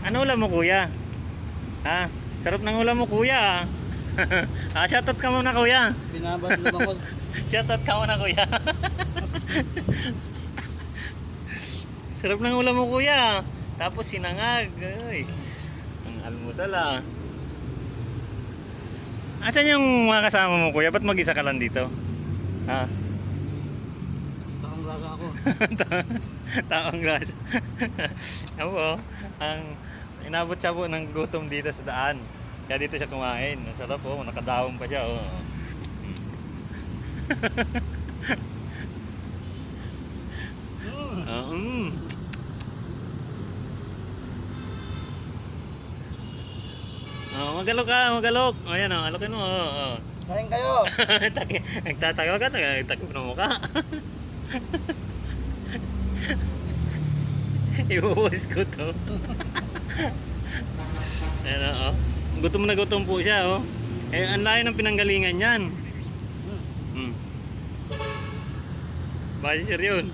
Ano ulam mo, kuya? Ha? Sarap ng ulam mo, kuya. Shoutout ka muna, kuya. Binabad lang ako. Shoutout ka muna, kuya. Sarap ng ulam mo, kuya. Tapos sinangag. Ay, ang almusal ah. Asan yung mga kasama mo, kuya? Ba't mag-isa ka lang dito? Ha? Takang laga ako. Taong grasa. Ako, ang inabot siya po ng gutom dito sa daan. Kaya dito siya kumain. Ang sarap po, nakadahon pa siya. Oh. Mm. Magalok ka, magalok. O yan o, alokin mo. Oh. Kain kayo. Nagtatawa ka, nagtakip ng mukha. Ibubuhos ko to. Ayan o. Gutom na gutom po siya o. Eh, ang layo ng pinanggalingan yan. Base sir yun.